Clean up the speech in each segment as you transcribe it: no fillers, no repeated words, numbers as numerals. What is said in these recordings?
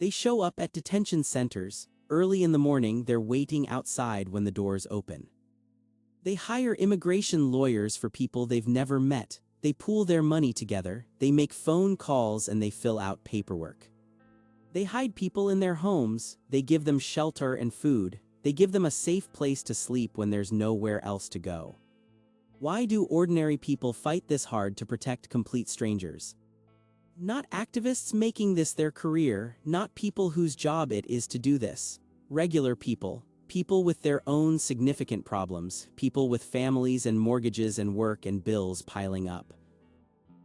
They show up at detention centers. Early in the morning, they're waiting outside when the doors open. They hire immigration lawyers for people they've never met. They pool their money together, they make phone calls, and they fill out paperwork. They hide people in their homes, they give them shelter and food, they give them a safe place to sleep when there's nowhere else to go. Why do ordinary people fight this hard to protect complete strangers? Not activists making this their career, not people whose job it is to do this. Regular people, people with their own significant problems, people with families and mortgages and work and bills piling up.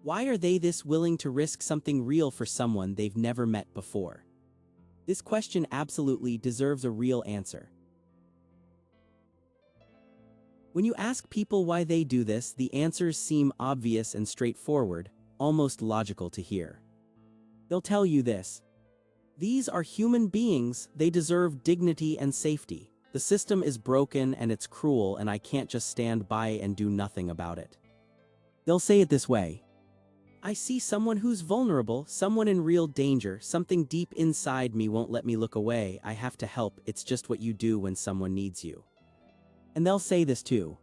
Why are they this willing to risk something real for someone they've never met before? This question absolutely deserves a real answer. When you ask people why they do this, the answers seem obvious and straightforward, almost logical to hear. They'll tell you this: these are human beings, they deserve dignity and safety. The system is broken and it's cruel, and I can't just stand by and do nothing about it. They'll say it this way: I see someone who's vulnerable, someone in real danger, something deep inside me won't let me look away, I have to help, it's just what you do when someone needs you. And they'll say this too: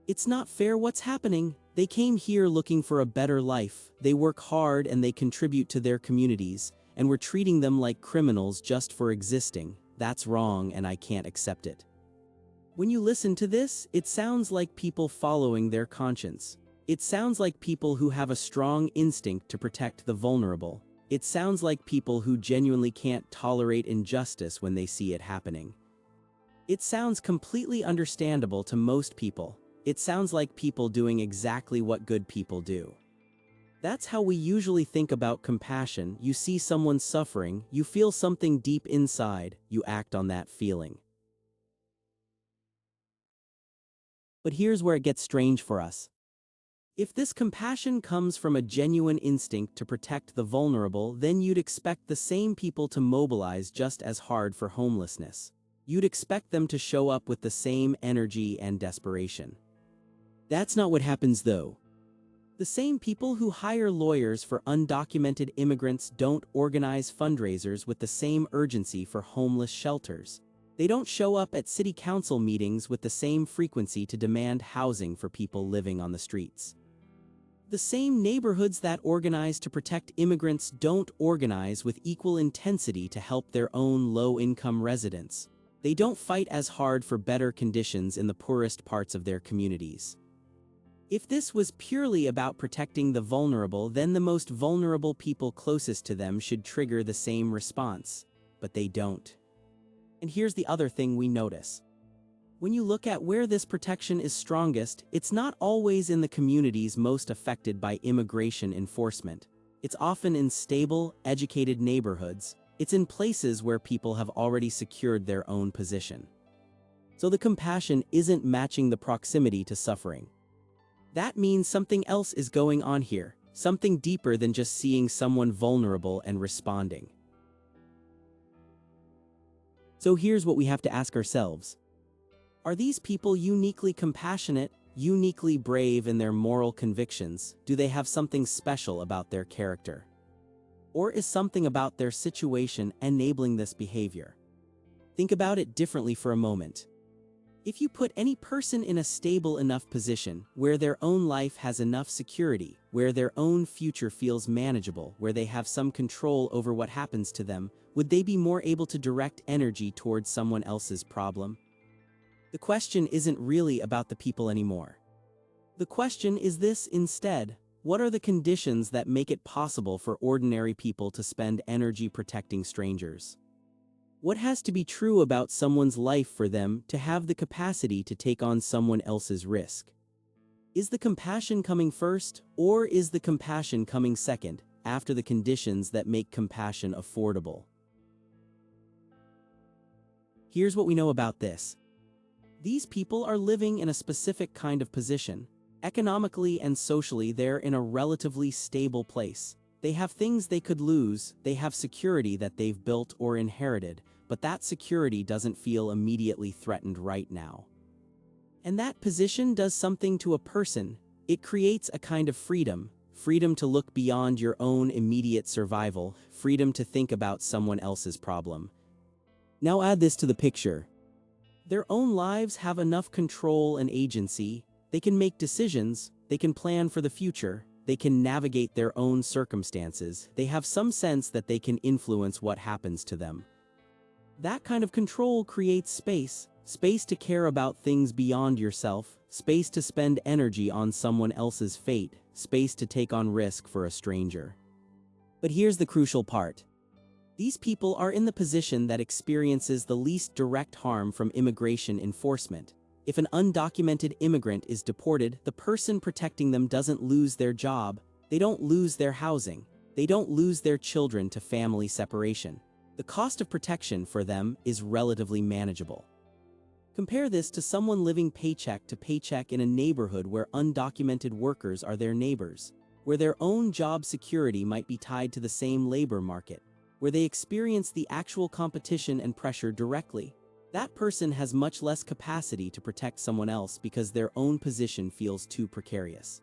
it's not fair what's happening, they came here looking for a better life, they work hard and they contribute to their communities, and we're treating them like criminals just for existing. That's wrong and I can't accept it. When you listen to this, it sounds like people following their conscience. It sounds like people who have a strong instinct to protect the vulnerable. It sounds like people who genuinely can't tolerate injustice when they see it happening. It sounds completely understandable to most people. It sounds like people doing exactly what good people do. That's how we usually think about compassion. You see someone suffering, you feel something deep inside, you act on that feeling. But here's where it gets strange for us. If this compassion comes from a genuine instinct to protect the vulnerable, then you'd expect the same people to mobilize just as hard for homelessness. You'd expect them to show up with the same energy and desperation. That's not what happens though. The same people who hire lawyers for undocumented immigrants don't organize fundraisers with the same urgency for homeless shelters. They don't show up at city council meetings with the same frequency to demand housing for people living on the streets. The same neighborhoods that organize to protect immigrants don't organize with equal intensity to help their own low-income residents. They don't fight as hard for better conditions in the poorest parts of their communities. If this was purely about protecting the vulnerable, then the most vulnerable people closest to them should trigger the same response, but they don't. And here's the other thing we notice. When you look at where this protection is strongest, it's not always in the communities most affected by immigration enforcement. It's often in stable, educated neighborhoods. It's in places where people have already secured their own position. So the compassion isn't matching the proximity to suffering. That means something else is going on here, something deeper than just seeing someone vulnerable and responding. So here's what we have to ask ourselves. Are these people uniquely compassionate, uniquely brave in their moral convictions? Do they have something special about their character? Or is something about their situation enabling this behavior? Think about it differently for a moment. If you put any person in a stable enough position, where their own life has enough security, where their own future feels manageable, where they have some control over what happens to them, would they be more able to direct energy towards someone else's problem? The question isn't really about the people anymore. The question is this instead: what are the conditions that make it possible for ordinary people to spend energy protecting strangers? What has to be true about someone's life for them to have the capacity to take on someone else's risk? Is the compassion coming first, or is the compassion coming second, after the conditions that make compassion affordable? Here's what we know about this. These people are living in a specific kind of position. Economically and socially, they're in a relatively stable place. They have things they could lose, they have security that they've built or inherited, but that security doesn't feel immediately threatened right now. And that position does something to a person. It creates a kind of freedom, freedom to look beyond your own immediate survival, freedom to think about someone else's problem. Now add this to the picture. Their own lives have enough control and agency. They can make decisions, they can plan for the future, they can navigate their own circumstances, they have some sense that they can influence what happens to them. That kind of control creates space, space to care about things beyond yourself, space to spend energy on someone else's fate, space to take on risk for a stranger. But here's the crucial part. These people are in the position that experiences the least direct harm from immigration enforcement. If an undocumented immigrant is deported, the person protecting them doesn't lose their job, they don't lose their housing, they don't lose their children to family separation. The cost of protection for them is relatively manageable. Compare this to someone living paycheck to paycheck in a neighborhood where undocumented workers are their neighbors, where their own job security might be tied to the same labor market, where they experience the actual competition and pressure directly. That person has much less capacity to protect someone else because their own position feels too precarious.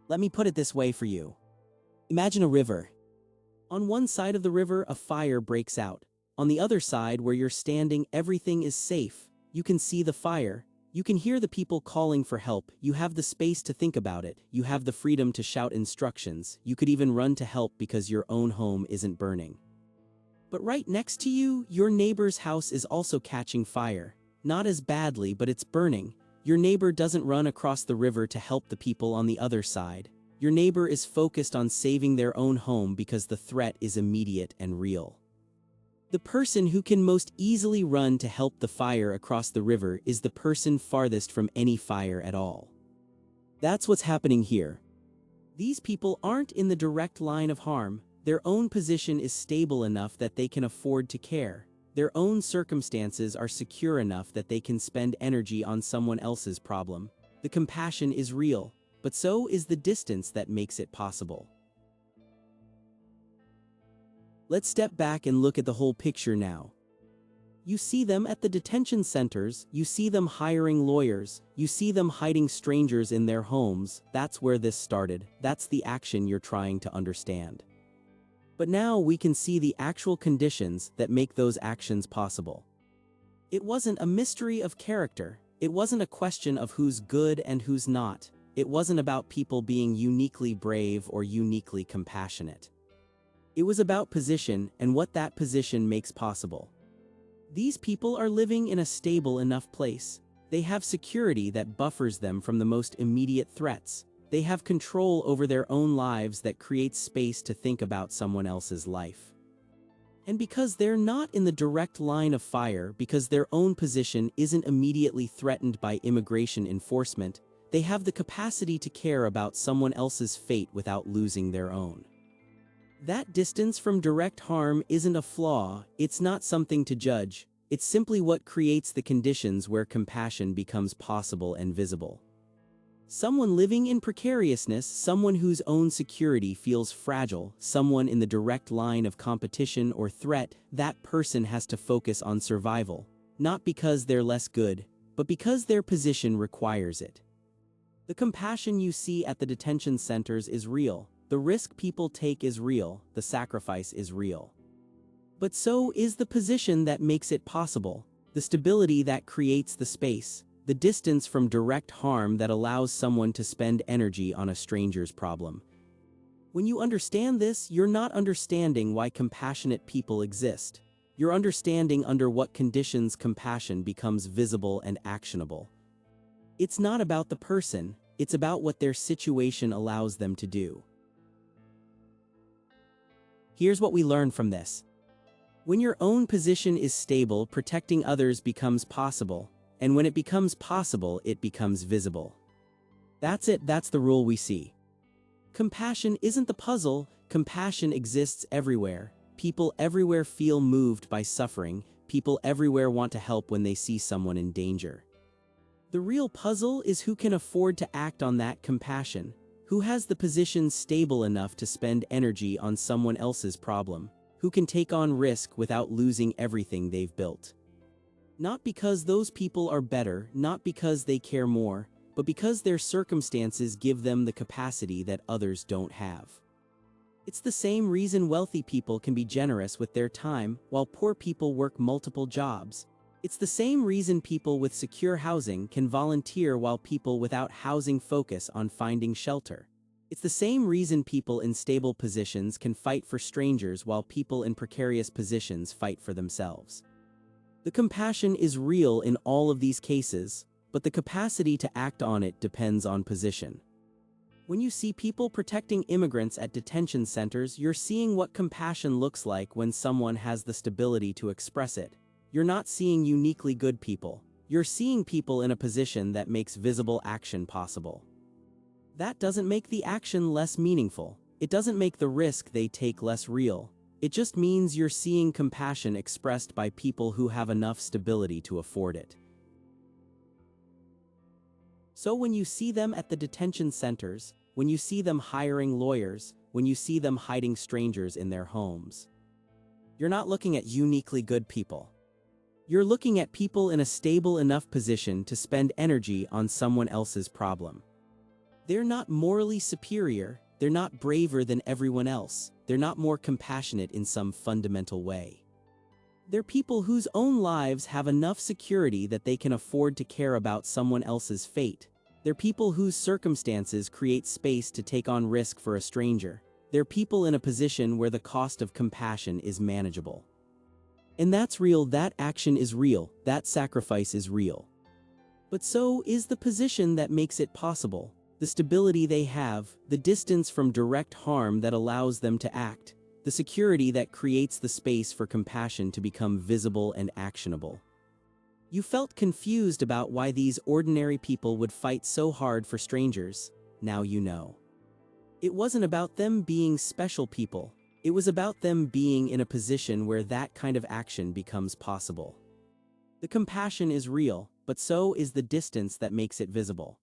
Let me put it this way for you. Imagine a river. On one side of the river, a fire breaks out. On the other side, where you're standing, everything is safe. You can see the fire. You can hear the people calling for help. You have the space to think about it. You have the freedom to shout instructions. You could even run to help because your own home isn't burning. But right next to you, your neighbor's house is also catching fire. Not as badly, but it's burning. Your neighbor doesn't run across the river to help the people on the other side. Your neighbor is focused on saving their own home because the threat is immediate and real. The person who can most easily run to help the fire across the river is the person farthest from any fire at all. That's what's happening here. These people aren't in the direct line of harm. Their own position is stable enough that they can afford to care. Their own circumstances are secure enough that they can spend energy on someone else's problem. The compassion is real, but so is the distance that makes it possible. Let's step back and look at the whole picture now. You see them at the detention centers, you see them hiring lawyers, you see them hiding strangers in their homes. That's where this started. That's the action you're trying to understand. But now we can see the actual conditions that make those actions possible. It wasn't a mystery of character. It wasn't a question of who's good and who's not. It wasn't about people being uniquely brave or uniquely compassionate. It was about position and what that position makes possible. These people are living in a stable enough place. They have security that buffers them from the most immediate threats. They have control over their own lives that creates space to think about someone else's life. And because they're not in the direct line of fire, because their own position isn't immediately threatened by immigration enforcement, they have the capacity to care about someone else's fate without losing their own. That distance from direct harm isn't a flaw, it's not something to judge, it's simply what creates the conditions where compassion becomes possible and visible. Someone living in precariousness, someone whose own security feels fragile, someone in the direct line of competition or threat, that person has to focus on survival, not because they're less good, but because their position requires it. The compassion you see at the detention centers is real, the risk people take is real, the sacrifice is real. But so is the position that makes it possible, the stability that creates the space, the distance from direct harm that allows someone to spend energy on a stranger's problem. When you understand this, you're not understanding why compassionate people exist. You're understanding under what conditions compassion becomes visible and actionable. It's not about the person, it's about what their situation allows them to do. Here's what we learn from this. When your own position is stable, protecting others becomes possible. And when it becomes possible, it becomes visible. That's it, that's the rule we see. Compassion isn't the puzzle, compassion exists everywhere. People everywhere feel moved by suffering, people everywhere want to help when they see someone in danger. The real puzzle is who can afford to act on that compassion, who has the position stable enough to spend energy on someone else's problem, who can take on risk without losing everything they've built. Not because those people are better, not because they care more, but but because their circumstances give them the capacity that others don't have. It's the same reason wealthy people can be generous with their time while poor people work multiple jobs. It's the same reason people with secure housing can volunteer while people without housing focus on finding shelter. It's the same reason people in stable positions can fight for strangers while people in precarious positions fight for themselves. The compassion is real in all of these cases, but the capacity to act on it depends on position. When you see people protecting immigrants at detention centers, you're seeing what compassion looks like when someone has the stability to express it. You're not seeing uniquely good people. You're seeing people in a position that makes visible action possible. That doesn't make the action less meaningful. It doesn't make the risk they take less real. It just means you're seeing compassion expressed by people who have enough stability to afford it. So when you see them at the detention centers, when you see them hiring lawyers, when you see them hiding strangers in their homes, you're not looking at uniquely good people. You're looking at people in a stable enough position to spend energy on someone else's problem. They're not morally superior, they're not braver than everyone else, they're not more compassionate in some fundamental way. They're people whose own lives have enough security that they can afford to care about someone else's fate. They're people whose circumstances create space to take on risk for a stranger. They're people in a position where the cost of compassion is manageable. And that's real, that action is real, that sacrifice is real. But so is the position that makes it possible, the stability they have, the distance from direct harm that allows them to act, the security that creates the space for compassion to become visible and actionable. You felt confused about why these ordinary people would fight so hard for strangers. Now you know. It wasn't about them being special people. It was about them being in a position where that kind of action becomes possible. The compassion is real, but so is the distance that makes it visible.